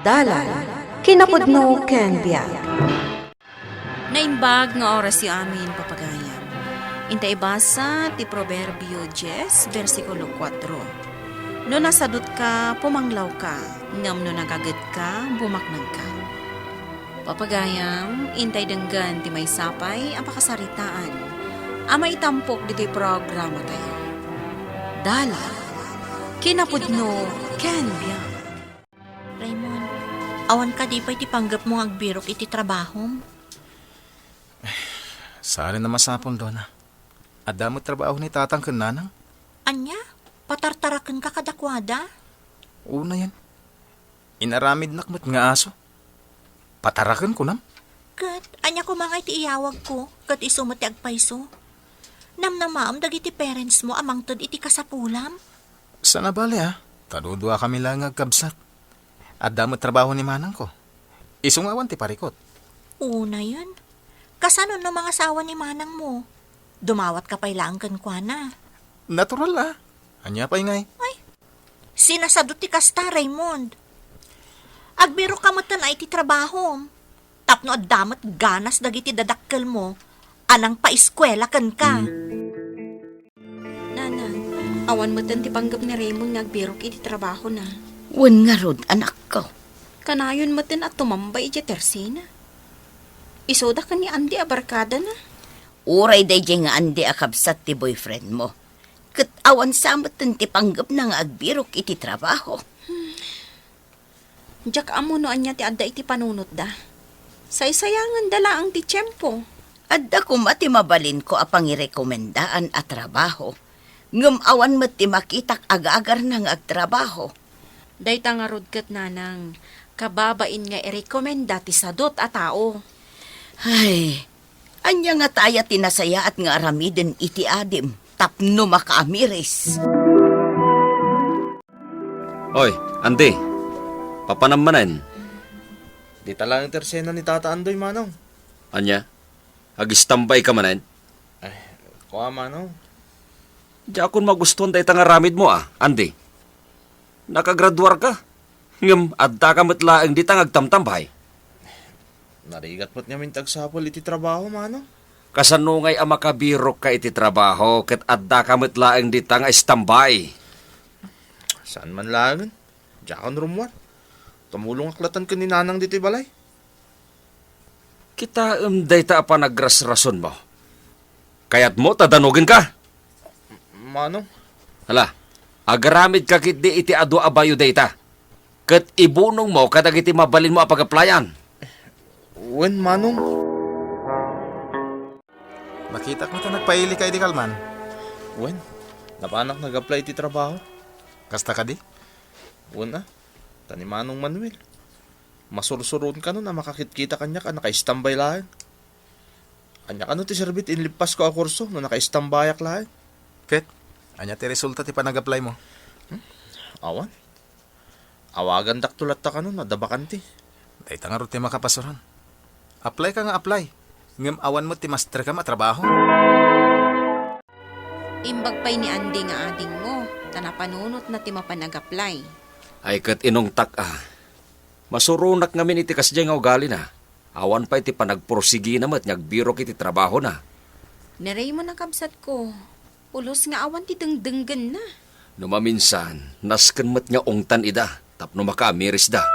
Dalan, kinapudno ken biag. Naimbag nga oras yu amin papagayam. Intay basa ti Proverbio 10, versikulo 4. No nasadot ka, pumanglaw ka. Ngam no nagagad ka, bumaknag ka. Papagayam, intay denggan ti may sapay, ang pakasaritaan. Ama itampok dito'y programa tayo. Dalan, kinapudno ken biag. Raymond, awan ka di pa'y ti panggap mo agbirok iti trabaho? Saan na masapol doon na. Adamot trabaho ni tatang kananang. Anya, patartarakan ka kadakwada? Una yan. Inaramid nakmat nga aso. Patarakan ko nam. Kat, anya ko mga iti iyawag ko, kat isumat ti agpaiso. Namnamaam dagiti parents mo amang tad iti kasapulam. Sana bali ha. Tanudwa kami lang agkabsat. Adamot trabaho ni manang ko. Isungawan ti parikot. Una yan. Kasano no mga asawa ni manang mo? Dumawat ka pa'y lang kwa na. Natural ha. Anya pa'y ngay. Sinasadot ti kasta, Raymond. Agbiro ka matan ay ti trabaho. Tapno at damat ganas dagiti dadakkel mo. Anang pa-eskwela kan ka. Nanang, awan mo ti panggap ni Raymond nagbirok iti trabaho na. Wan nga rod, anak ko. Kanayon mo at tumambay iti tersina. Isoda ka ni Andy abarkada na. Uray day nga andi akabsat ti boyfriend mo. Kat awan samot ti panggap na nga agbirok iti trabaho. Diyak amo no anya ti adda iti panunot da. Saysayangan dala ang ti tiyempo. Adda ko mati mabalin ko apang irekomendaan at trabaho. Ngam awan mo ti makitak agagar na nga agtrabaho. Day tangarod kat nanang, kababain nga irekomenda ti sadot a tao. Ay, anya nga taya tinasaya at nga aramiden iti adim. Tapno makaamiris. Oy, Andy. Papanamanan. Di talang tersena ni Tata Andoy, manong. Anya? Agistambay ka manan? Kuha, manong. Di akong magustuhan tayo tangaramid mo Andy. Nakagraduar ka. Ngam, adda ka matlaang di tang agtamtambay. Narigat mo't nga mintagsapol iti trabaho, manong. Kasanungay ang makabirok ka iti trabaho ket adda ka matlaang di tang istambay. Saan man lagan? Diyan rumwan. Tumulong aklatan ka ni nanang dito'y balay. Kita day ta pa nagrasrason mo. Kaya't mo tadanugin ka. Manong, Hala, agaramid ka kit di iti adu abayo data. Ket ibunong mo kadag iti mabalin mo apag-applyan. wen, manong. Makita ko ito nagpaili kay di kalman. Wen, napanak nag-apply iti trabaho. Kasta ka di? Wen tani Manong Manuel. Masursuron ka nun na makakitkita kanya ka naka-istambay lahat. Anya ka nun ti serbit inlipas ko a kurso no naka-istambayak lahat. Ket, anya ti resulta ti panag-apply mo. Awan. Awagan daktulat ta ka nun nadabakan ti. Day tangarot ti makapasuran. Apply ka nga apply. Ngam awan mo ti master ka matrabaho. Imbag pa'y ni Andy nga ading mo, tanapanunot na ti mapanag-apply. Ay ket inong masurunak ngamin iti kasjay nga ugali na. Awan pa iti panagporsigi namat nyagbirok iti trabaho na. Niray mo nakabsat ko, pulos nga awan ti dengdenggan na. Numaminsan, nasken mat nga ongtan ida, tapno makaamiris da.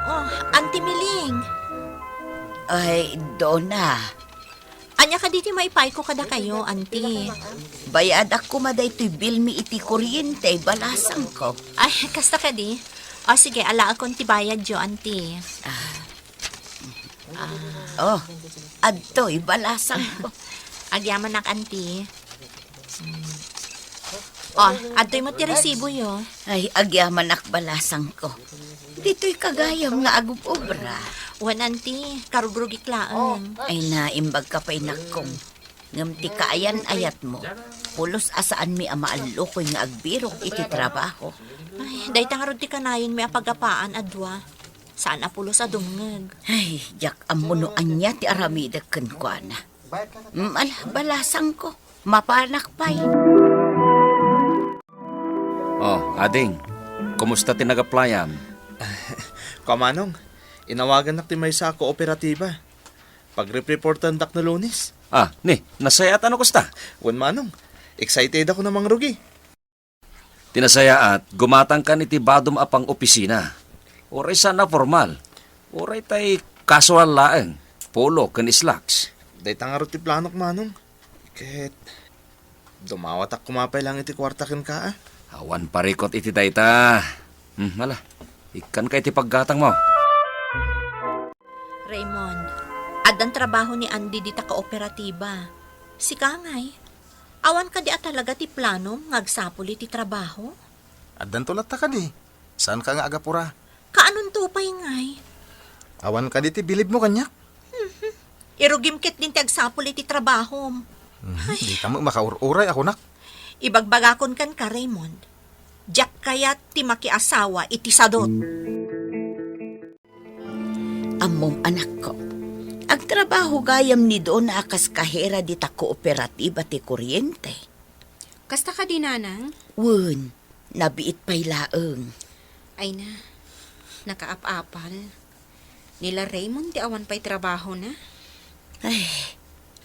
Oh, Auntie Miling. Ay, Donna. Anya ka diti maipay ko kada kayo, Auntie. Bayad ako maday to'y bill mi iti kuryente, balasang ko. Ay, kasta ka di. O sige, ala akong tibayad jo, Auntie. Oh, adto'y balasang ko. Agyaman nak, Auntie. O, adto'y mo ti resibo yo. Ay, agyaman ak balasang ko. Dito'y kagayam nga agubobra. Wan, Auntie, karubrugik laang. Ay naimbag ka pa'y nakong. Ngam ti kaayan ayat mo. Pulos asaan mi amaallo ko'y nga agbirok iti trabaho. Ay, day tangarod ti kanayon may apagapaan adwa. Saan apulos adungag. Ay, yak amunoan niya ti aramida kenkwana. Balasang ko. Mapanak pa'y. Oh, ading. Kumusta tinagaplayan? Kamanong, inawagan nak ti may sa kooperatiba. Pag-reportan dak na Lunes. Nasaya at ano kusta? Wan manong, excited ako namang rugi. Tinasaya at gumatang ka ni tibadom apang opisina. Oray sana formal. Oray tay casual laeng. Polo kan slacks. Day tangaro ti planok manong. Ket, dumawat ak kumapay lang iti kwarta ken ka ah. Awan parikot iti dayta. Mala, ikan ka iti paggatang mo. Raymond, adan trabaho ni Andy dita ka operatiba. Si Kangay, awan ka di talaga ti plano ngagsapuli ti trabaho? At dantulat ta ka di. Saan ka nga agapura? Kaanon tupay ngay? Awan ka di ti bilib mo kanyak. Irugim ket din ti agsapuli ti trabaho. Di ka mo makaururay ako nak. Ibagbagakon kan ka, Raymond. Diyak kaya ti makiasawa iti sadot. Amom anak ko. Agtrabaho gayam ni doon na akas kahera di ta kooperatiba ti kuryente. Kasta ka di, nanang? Wun, nabiit pa'y laeng. Ay na, nakaap-apal. Nila Raymond, di awan pa'y trabaho na. Ay,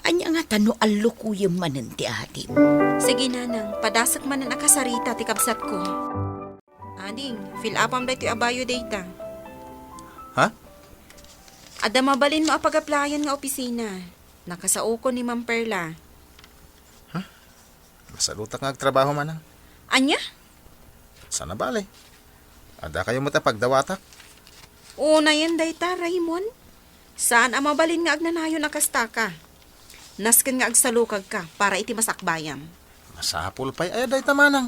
anya nga tano alukuyem manen ti atim. Sige, nanang, padasak man ang akasarita ti kabsat ko. Ading, fill upam da iti abayo data. Ha? Ada mabalin mo apag-applyan nga opisina. Nakasao ko ni Ma'am Perla. Masalutak nga agtrabaho manang. Anya? Sana bale. Ada kayo mo ta pagdawatak. Una yan dayta, Raymond. Saan ang mabalin nga agnanayon akastaka? Nasken nga agsalukag ka para iti masakbayam. Masapul pa'y ayaday ta manang.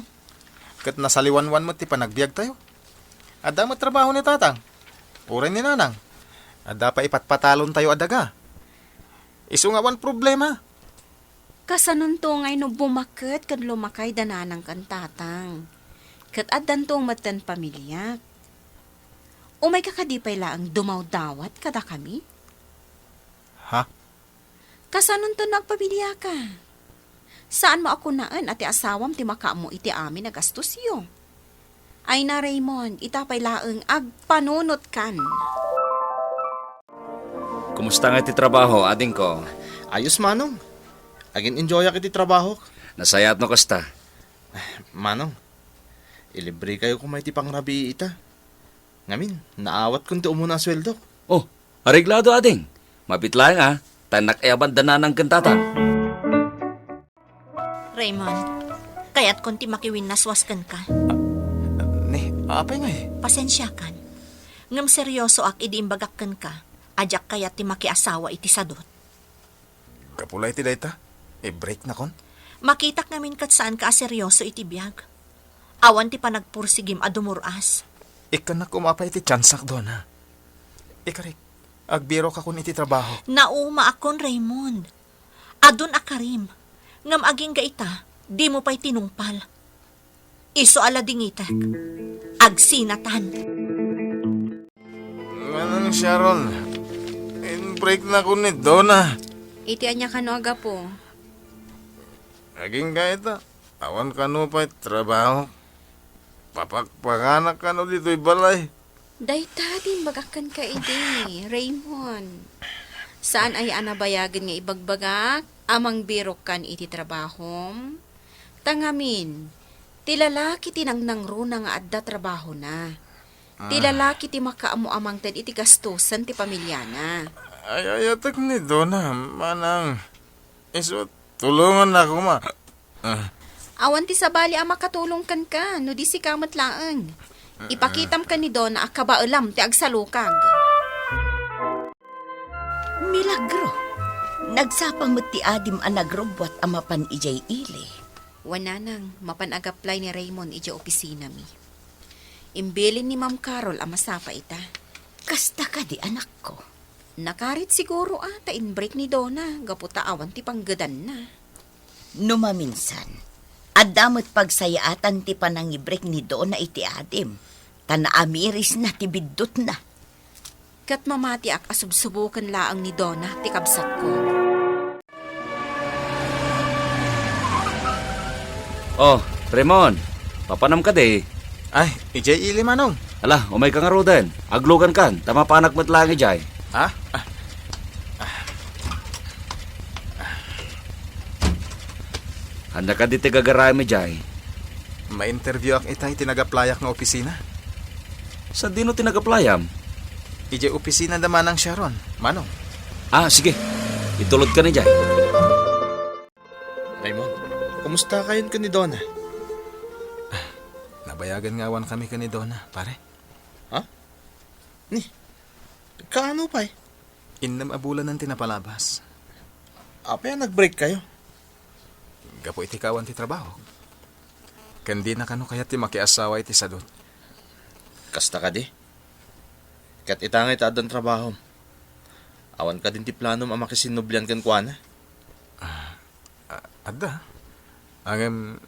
Kat nasaliwanwan mo ti panagbiag tayo. Ada mo trabaho ni tatang. Uray ni nanang. Ada pa ipatpatalon tayo adaga. Isu nga wan problema. Kasanon to ngay no bumakit kad lumakay dananang kan tatang. Kat adan to matan pamilya. Umay kakadipay laang dumaw-dawat kada kami. Ha? Kasanon to nagpamilya ka? Saan mo ako naan ati asawam ti makaamo iti amin na gastos yo? Ay na Raymond, itapay laang agpanunot kan. Kumusta nga iti trabaho, ading ko? Ayos manong. Agin enjoy ak iti trabaho. Nasaya at no kusta? Manong, ilibre kayo kung may tipang rabi ita. Ngamin, naawat kung ti umuna sweldo. Oh, areglado ading. Mabitlang tanak eaban dananang kentatan. Raymond, kaya't kunti makiwin naswaskan ka. Ni, apay nga eh. Pasensya kan. Ngam seryoso ak idiimbagakkan ka. Ajak kaya ti makiasawa iti sadot. Kapulay ti dayta. Break na kon. Makitak namin kat saan ka seryoso iti biyag. Awan ti panagpursigim adumuras. Ikan na kumapay ti tsansak doon ha. Ikarik, agbiro ka kun iti trabaho. Nauma akon Raymond. Adun akarim. Ngam aging gaita, di mo pa'y tinungpal. Iso aladingitak. Agsinatan. Manang Sharon, break na kun ni Donna. Iti anya ka no aga po. Aging gaita, awan ka no pa'y trabaho. Papakpakanak ka no dito'y balay. Dayta din bagakan ka iti, Raymond. Saan ay anabayagan nga ibagbagak, amang birok kan iti trabahom? Tangamin, ti lalaki tinangnang runa nga adda trabaho na. Ti lalaki ti makaamo amang tad iti gastusan ti pamilya na. Ay, ayatak ni Donna, manang. Iso, tulungan na ako ma. Awan ti sabali ang makatulong kan ka, no di si kamat laang. Ipakitam ka ni Donna akabaalam ti agsalukag. Milagro. Nagsapang ti adim ang nagrobwat amapan ijay ili. Wananang mapanagaplay ni Raymond ija opisina mi. Imbilin ni Ma'am Carol ang masapa ita. Kasta ka di anak ko. Nakarit siguro ata in-break ni Donna, gaputa awan ti panggadan na. Numaminsan, adamot pagsayaatan ti panangibreak ni Donna iti adim. Tanaamiris na ti biddot na. Kat mamati ak asubsubukan laang ni Donna ti kabsat ko. Oh, Raymond, papanam ka de. Ay, ijay ili manong. Ala, umay ka nga roden. Aglogan kan, tama panak mo't lang ijay. Ha? Handa ka di tigagaray mi jay. Ma-interview ak itay tinagaplayak nga opisina. Sa dino tinagaplayam? Ijay opisina naman ang Sharon. Manong. Ah, sige. Itulod ka ni jay. Raymond, kumusta kayon ka ni Donna? Nabayagan nga awan kami ni Donna, pare. Ni, kaano pa eh? Innam abulan ng tinapalabas. Apa yan nag-break kayo? Gapo iti kawan ti trabaho. Kandi na kano kaya ti makiasawa iti sadot. Kasta ka di. Kat itangay ta adan trabaho. Awan ka din ti plano mamakisinublian kan kuana. Adda. Angem,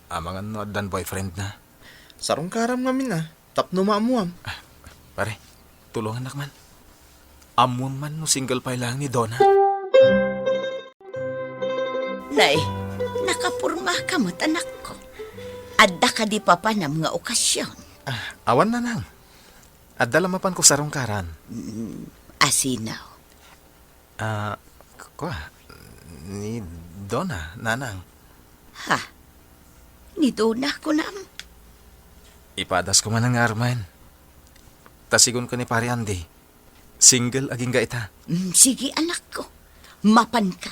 amangan no addan boyfriend na. Sarong karam ngamin na. Tapno maamuam. Pare, tulungan nakman. Amun man no single pa lang ni Donna. Nay, nakapurma ka mo't anak ko. Adda ka di papanam nga okasyon. Awan na nang. Adda lamapan ko sarong karan. Asinaw. Kwa, ni Donna, nanang. Ha? Niduna ko nam. Ipadas ko man ang arman. Tasigon ko ni pare Andy. Single aging ga ita. Sige anak ko. Mapan ka.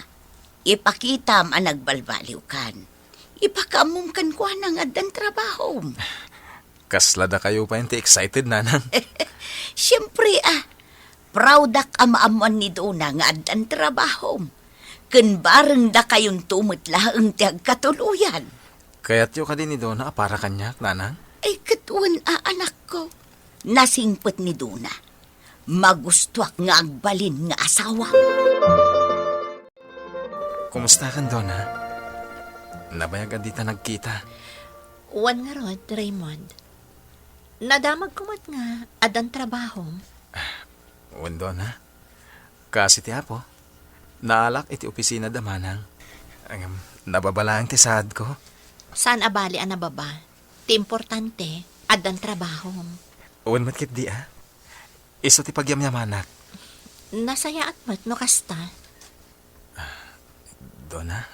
Ipakita ang nagbalbaliw kan. Ipakamong kan ko ng adan trabaho. Kaslada kayo pa enti excited, nanang. Siyempre proud ak amaamuan ni Dona nga adan trabaho. Kun bareng da kayon tumutla ang tiyag katuluyan. Kaya't yung ka din ni Donna para kanyak, nanang. Ay katuan anak ko. Nasingpot ni Dona. Magustuak nga agbalin nga asawa. Kumusta kan, Donna? Nabayag adita nagkita. Wan nga rod, Raymond. Nadamag kumat nga, adan trabaho. Wan, Donna. Kasi ti apo, naalak iti opisina damanang. Ang nababalaan ti sad ko. Saan abali ang nababa? Ti importante, adan trabaho. Wan matkit di Iso ti pagyamyamanak. Nasaya at mat no kasta. Donna,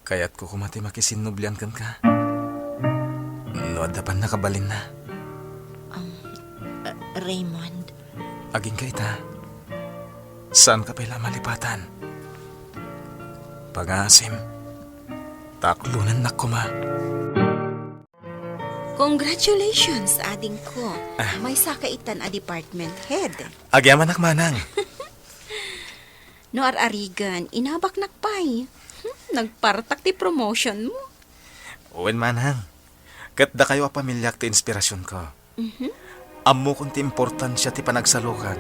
kaya't ko kumati makisinublian kan ka. No, dapan nakabalin na. Raymond, Aging ka ita. Saan ka pala malipatan? Pag-asim. Taklunan na kuma. Congratulations, ading ko. May sakaitan a department head. Agyaman nakmanang. No ar-arigan, inabak nakpay. Nagpartak ti promotion mo. Uwan manang. Kat da kayo a pamilyak ti inspirasyon ko. Ammo kung ti importansya ti panagsalukag.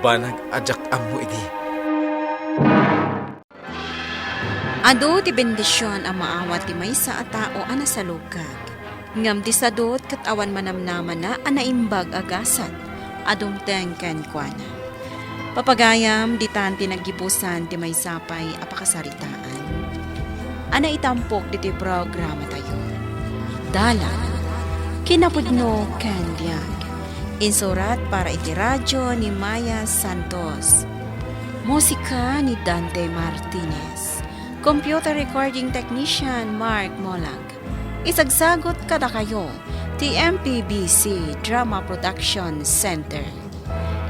Banag ajak ammo idi. Ado ti bendisyon ang maawat ti maysa a tao ana sa lukag. Ngam ti sadot kat awan manamnaman na anaimbag agasat. Adong tengken kuana. Papagayam ditan tinagipusan ti may sapay apakasaritaan. Ana itampok diti programa tayo. Dalan, kinapudno ken biag. Insurat para iti radyo ni Maya Santos. Musika ni Dante Martinez. Computer recording technician Mark Molag. Isagsagot kada kayo ti MPBC Drama Production Center.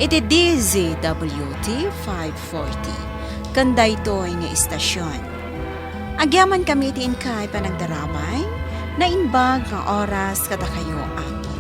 Iti DZWT 540. Kanday to'y nga istasyon. Agyaman kami ti inkay panagdarabay na inbag nga oras kada kayo ako.